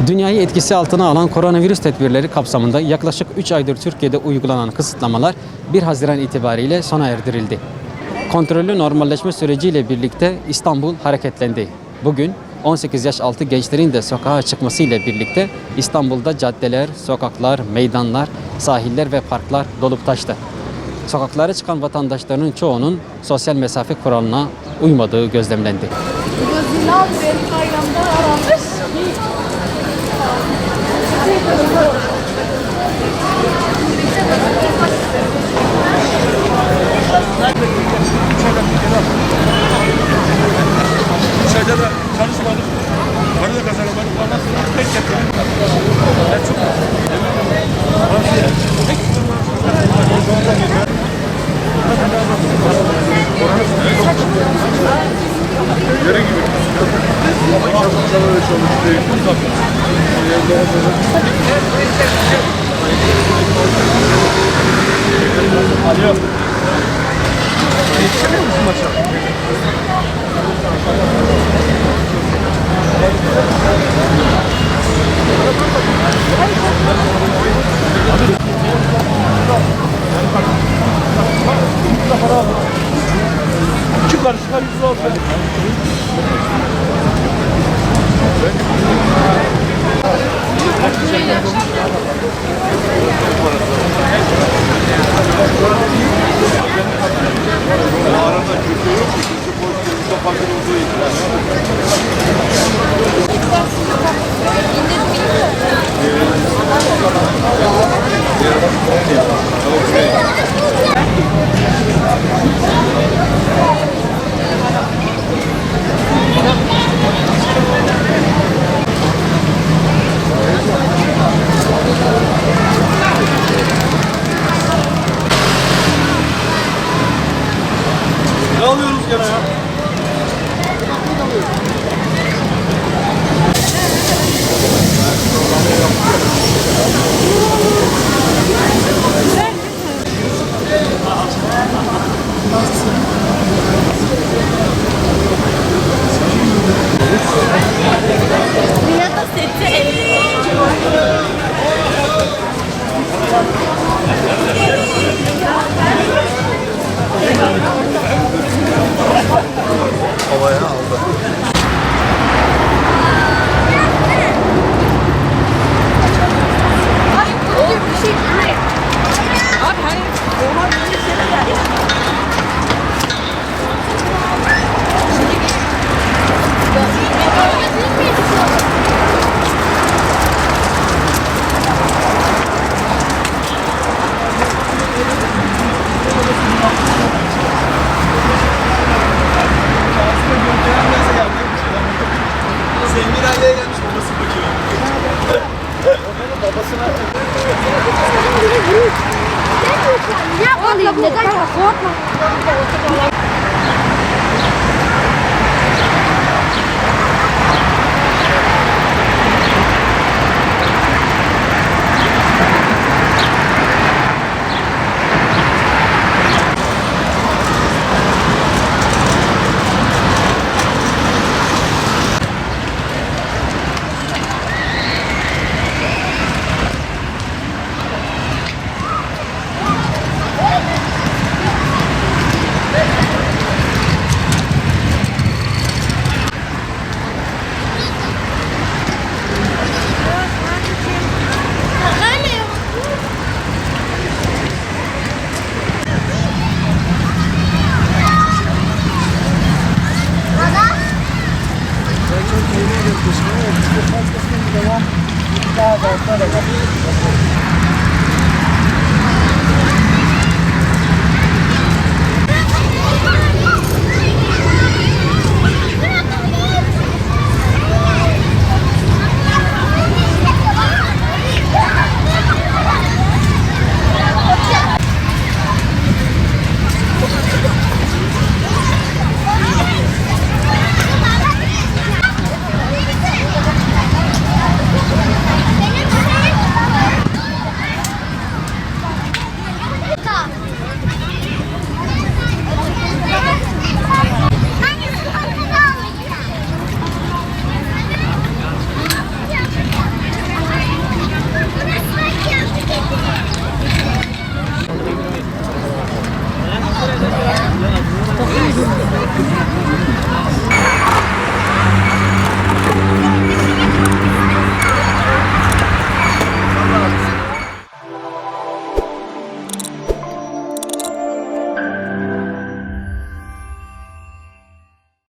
Dünyayı etkisi altına alan koronavirüs tedbirleri kapsamında yaklaşık 3 aydır Türkiye'de uygulanan kısıtlamalar 1 Haziran itibariyle sona erdirildi. Kontrollü normalleşme süreciyle birlikte İstanbul hareketlendi. Bugün 18 yaş altı gençlerin de sokağa çıkmasıyla birlikte İstanbul'da caddeler, sokaklar, meydanlar, sahiller ve parklar dolup taştı. Sokaklara çıkan vatandaşların çoğunun sosyal mesafe kuralına uymadığı gözlemlendi. Zinal benim bayramda aramış. İçeride de çalışmadık. Para da kazanamadık. Ondan sonra tek yapalım. Çok yere gibi. Alo. Yetişemiyor musun maça? İki karışıklar 100 lira olsun. Bu arada kötü yok. Kötü boşluğumuzda fakir olduğu için. Ne alıyoruz gene ya? Dünyada seti evli. Havaya aldı. Ay bu bir şey değil. Abi hayır. Oha bir şey değil. Zengin aileye gelmiş babası bakıyor. Babasına Ne yapmalıyım? Neden? Korkma. Devam. Daha da